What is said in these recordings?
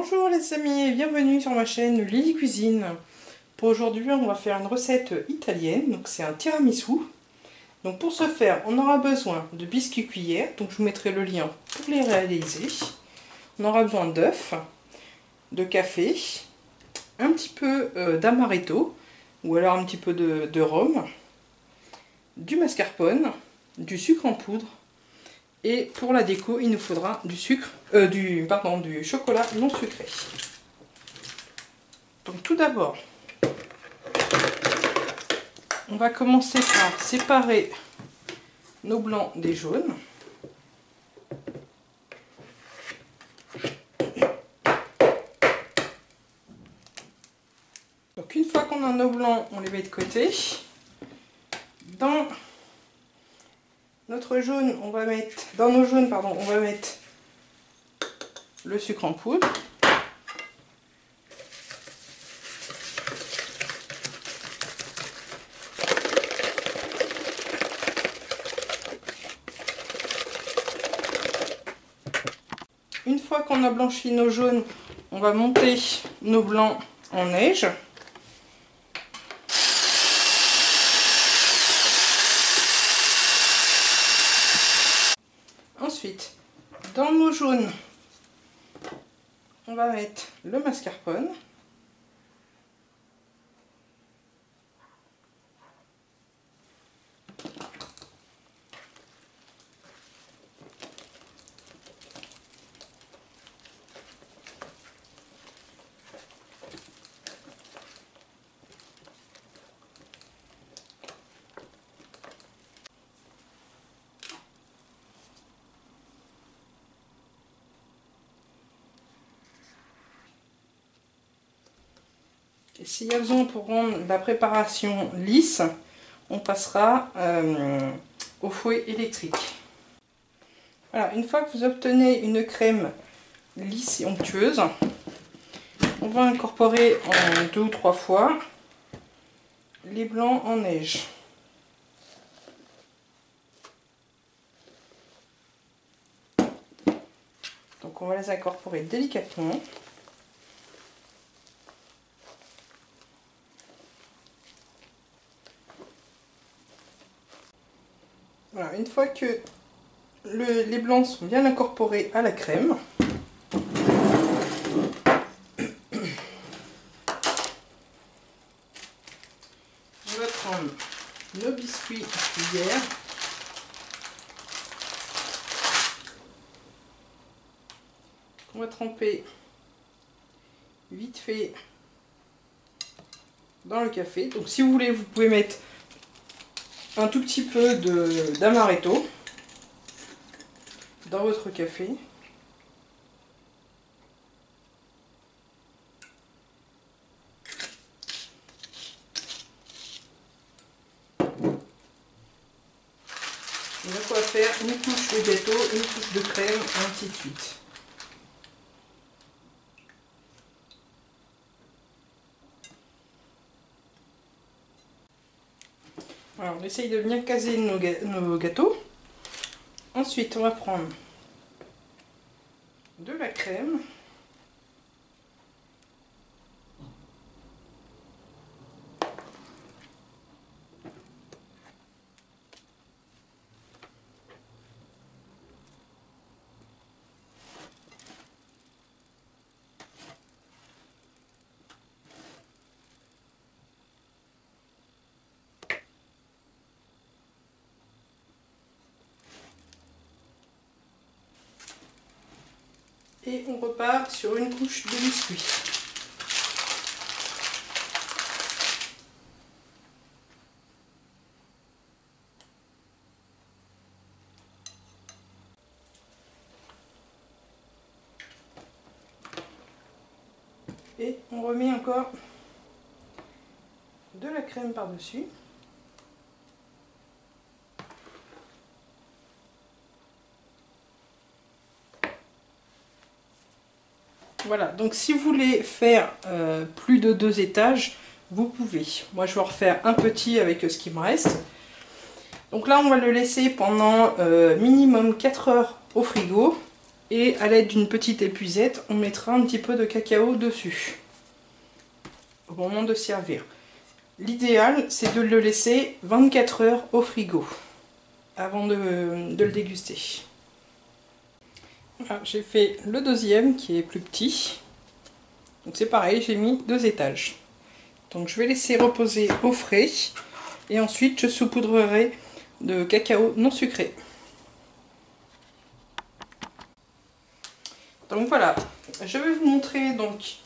Bonjour les amis et bienvenue sur ma chaîne Lily Cuisine. Pour aujourd'hui on va faire une recette italienne, donc c'est un tiramisu. Donc pour ce faire on aura besoin de biscuits cuillères, donc je vous mettrai le lien pour les réaliser. On aura besoin d'œufs, de café, un petit peu d'amaretto ou alors un petit peu de rhum, du mascarpone, du sucre en poudre. Et pour la déco, il nous faudra du du chocolat non sucré. Donc tout d'abord, on va commencer par séparer nos blancs des jaunes. Donc une fois qu'on a nos blancs, on les met de côté. Dans notre jaune, on va mettre, dans nos jaunes, pardon, on va mettre le sucre en poudre. Une fois qu'on a blanchi nos jaunes, on va monter nos blancs en neige. Ensuite, dans nos jaunes, on va mettre le mascarpone. Et s'il y a besoin pour rendre la préparation lisse, on passera au fouet électrique. Voilà, une fois que vous obtenez une crème lisse et onctueuse, on va incorporer en 2 ou 3 fois les blancs en neige. Donc on va les incorporer délicatement. Voilà, une fois que les blancs sont bien incorporés à la crème, on va prendre nos biscuits cuillères. On va tremper vite fait dans le café. Donc si vous voulez, vous pouvez mettre un tout petit peu d'amaretto dans votre café. On a quoi faire une couche de gâteau, une couche de crème, et ainsi de suite. Alors, on essaye de bien caser nos gâteaux. Ensuite, on va prendre de la crème. Et on repart sur une couche de biscuits. Et on remet encore de la crème par-dessus. Voilà, donc si vous voulez faire plus de 2 étages, vous pouvez. Moi je vais en refaire un petit avec ce qui me reste. Donc là on va le laisser pendant minimum 4 heures au frigo. Et à l'aide d'une petite épuisette, on mettra un petit peu de cacao dessus au moment de servir. L'idéal, c'est de le laisser 24 heures au frigo avant de le déguster. Voilà, j'ai fait le deuxième qui est plus petit. Donc c'est pareil, j'ai mis 2 étages. Donc je vais laisser reposer au frais et ensuite je saupoudrerai de cacao non sucré. Donc voilà, je vais vous montrer donc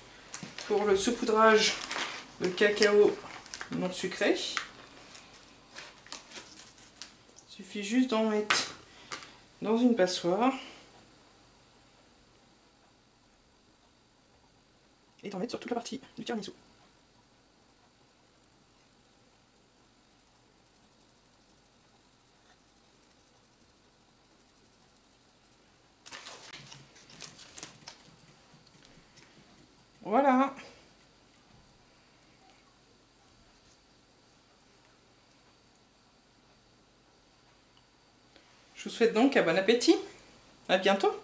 pour le saupoudrage de cacao non sucré. Il suffit juste d'en mettre dans une passoire et d'en mettre sur toute la partie du tiramisu. Voilà. Je vous souhaite donc un bon appétit. À bientôt.